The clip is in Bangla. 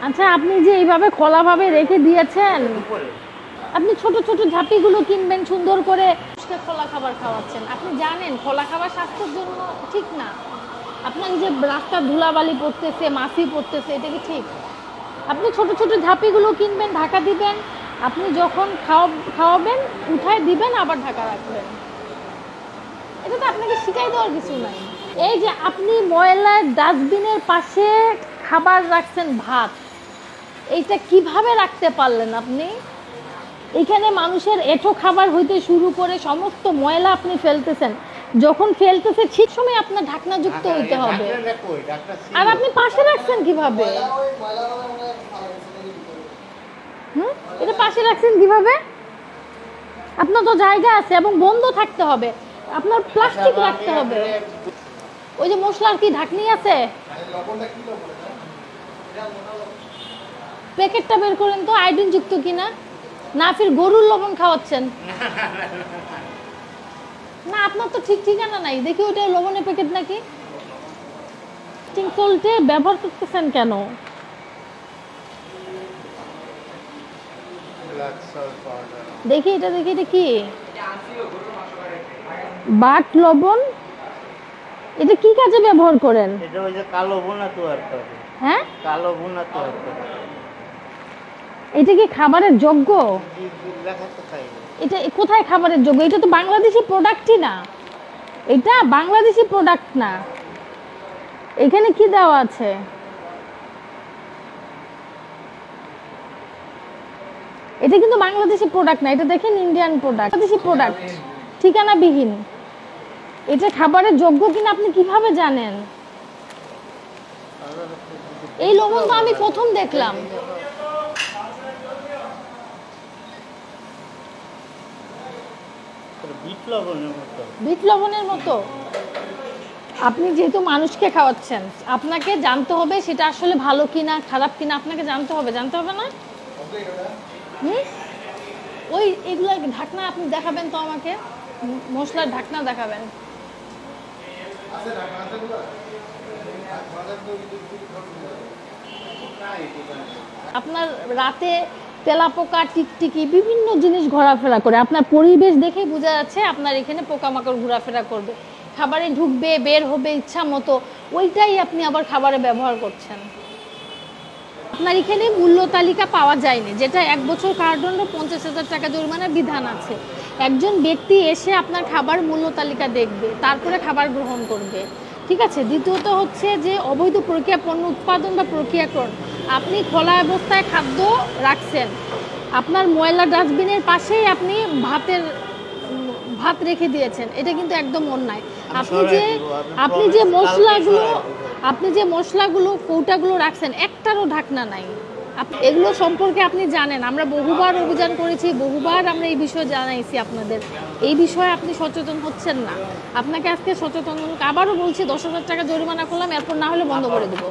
আচ্ছা, আপনি যে এইভাবে খোলাভাবে রেখে দিয়েছেন, আপনি ছোট ছোট ঝাঁপিগুলো কিনবেন সুন্দর করে, খোলা খাবার খাওয়াচ্ছেন। আপনি জানেন খোলা খাবার স্বাস্থ্যের জন্য ঠিক না। আপনার যে রাস্তার ধুলাবালি পড়তেছে, মাছি পড়তেছে, এটা কি ঠিক? আপনি ছোট ছোট ঝাঁপিগুলো কিনবেন, ঢাকা দিবেন, আপনি যখন খাওয়াবেন উঠায় দিবেন, আবার ঢাকা রাখবেন। এটা তো আপনাকে শিখাই দেওয়ার কিছু নাই। এই যে আপনি ময়লার ডাস্টবিনের পাশে খাবার রাখছেন, ভাত, এইটা কিভাবে রাখতে পারলেন আপনি? এখানে মানুষের এঁঠো খাবার হইতে শুরু করে সমস্ত ময়লা আপনি ফেলতেছেন। যখন ফেলতেছে ঠিক সময় আপনার ঢাকনাযুক্ত হইতে হবে। আর আপনি পাশে রাখছেন কিভাবে? এটা পাশে রাখছেন কিভাবে? আপনার তো জায়গা আছে এবং বন্ধ থাকতে হবে, আপনার প্লাস্টিক রাখতে হবে। ওই যে মশলার কি ঢাকনি আছে? প্যাকেটটা বের করেন তো, আয়োডিন যুক্ত কিনা। না ফির গরুর লবণ খাওয়াচ্ছেন? না, আপনার তো ঠিক ঠিকানা নাই। দেখি ওইটা লবণের প্যাকেট নাকি। সল্টে ব্যবহার করতেছেন কেন? দেখি এটা, দেখি এটা কি? বাট লবণ। এটা কি কাজে ব্যবহার করেন? এটা ওই যে কালো ভুনা তৈরি করে। হ্যাঁ, কালো ভুনা তৈরি করে। এটা কি খাবারের যোগ্য? এটা কোথায় খাবারের যোগ্য? এটা তো বাংলাদেশি প্রোডাক্টই না, এটা বাংলাদেশি প্রোডাক্ট না। এখানে কি দেওয়া আছে? এটা কিন্তু বাংলাদেশি প্রোডাক্ট না, এটা দেখেন ইন্ডিয়ান প্রোডাক্ট, বাংলাদেশি প্রোডাক্ট, ঠিকানাবিহীন। এটা খাবারের যোগ্য কিনা আপনি কিভাবে জানেন? এই লবণ তো আমি প্রথম দেখলাম। বিট লবণের মতো। আপনি যেহেতু মানুষকে খাওয়াচ্ছেন, আপনাকে জানতে হবে সেটা আসলে ভালো কিনা খারাপ কিনা, আপনাকে জানতে হবে, জানতে হবে না? ওই এগুলা ঢাকনা আপনি দেখাবেন তো আমাকে, মশলার ঢাকনা দেখাবেন। আপনার রাতে তেলাপোকা, টিকটিকি, বিভিন্ন জিনিস ঘোরাফেরা করে। আপনার পরিবেশ দেখেই বোঝা যাচ্ছে আপনার এখানে পোকামাকড় ঘোরাফেরা করবে, খাবারে ঢুকবে, বের হবে ইচ্ছা মতো, ওইটাই আপনি আবার খাবারে ব্যবহার করছেন। আপনার এখানে মূল্য তালিকা পাওয়া যায়নি, যেটা 1 বছর কারাদণ্ড, 50,000 টাকা জরিমানার বিধান আছে। একজন ব্যক্তি এসে আপনার খাবার মূল্য তালিকা দেখবে, তারপরে খাবার গ্রহণ করবে, ঠিক আছে? দ্বিতীয়ত হচ্ছে যে অবৈধ প্রক্রিয়া পণ্য উৎপাদন বা প্রক্রিয়াকরণ। আপনি খোলা অবস্থায় খাদ্য রাখছেন, আপনার ময়লা ডাস্টবিনের পাশেই আপনি ভাত রেখে দিয়েছেন, এটা কিন্তু একদম অন্যায়। আপনি যে মশলাগুলো কৌটাগুলো রাখছেন, একটারও ঢাকনা নাই। এগুলো সম্পর্কে আপনি জানেন, আমরা বহুবার অভিযান করেছি, বহুবার আমরা এই বিষয়ে জানাইছি আপনাদের। এই বিষয়ে আপনি সচেতন হচ্ছেন না। আপনাকে আজকে সচেতন, আবারও বলছি, 10,000 টাকা জরিমানা করলাম, এরপর না হলে বন্ধ করে দেবো।